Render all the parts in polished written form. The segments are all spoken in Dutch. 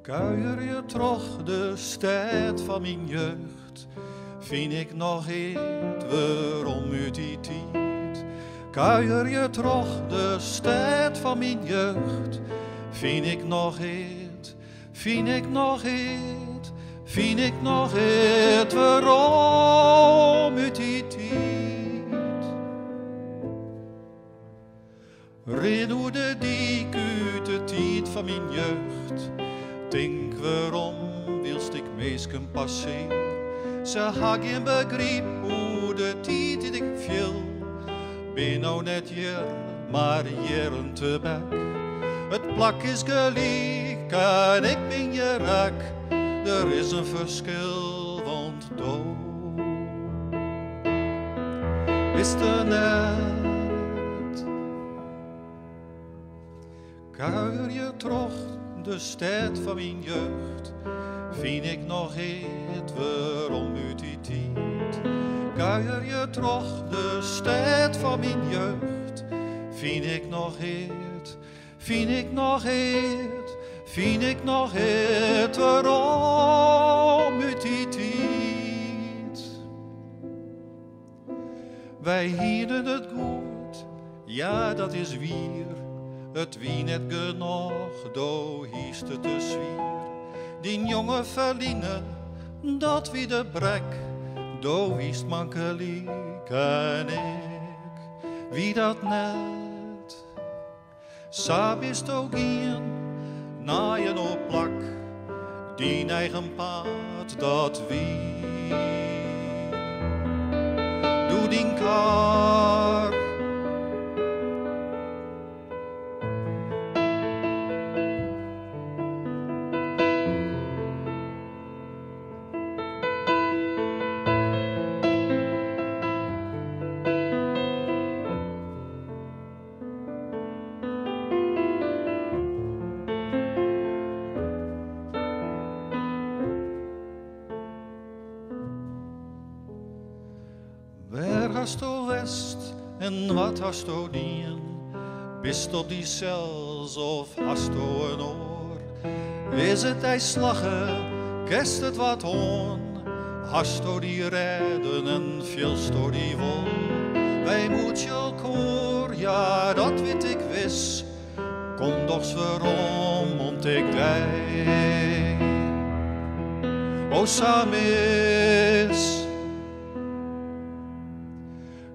Kuier je toch de stad van mijn jeugd, vind ik nog het waarom uit die tijd. Kuier je toch de stad van mijn jeugd, vind ik nog het, vind ik nog het, vind ik nog het waarom uit die tijd. Red door de dik uit de tijd van mijn jeugd. Denk waarom wilst ik meesken passeren? Ze had geen begrip hoe de tijd die ik viel. Ben nou net hier, maar jaren te bek. Het plak is gelijk en ik ben je rak. Er is een verschil, want dood is er net. Kuier je terug de stad van mijn jeugd, vind ik nog het waarom uit die tijd. Kuier je terug de stad van mijn jeugd, vind ik nog het, vind ik nog het, vind ik nog het waarom uit die tijd. Wij hielden het goed, ja dat is wier. Het wie net genoeg, do hiest het te zwier. Die jonge verliezen, dat wie de brek, do hiest man gelijk en ik. Wie dat net, saab is to gien, naaien op plak, die eigen paard dat wie. Doe die kar. Waar hast du west en wat hast du dien? Bist du die zelfs of hast du een oor? Is het hij slagen, kerst het wat hoon? Hast du die redden en veelst du die wol? Wij moet je koor, ja dat weet ik wis. Kom doch waarom ont ik dij. O samis.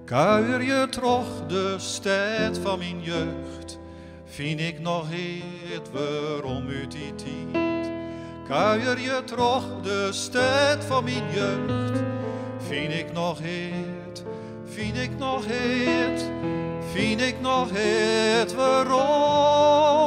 Kuier je terug de stad van mijn jeugd, vind ik nog het waarom uit die tijd. Kuier je terug de stad van mijn jeugd, vind ik nog het, vind ik nog het, vind ik nog het waarom.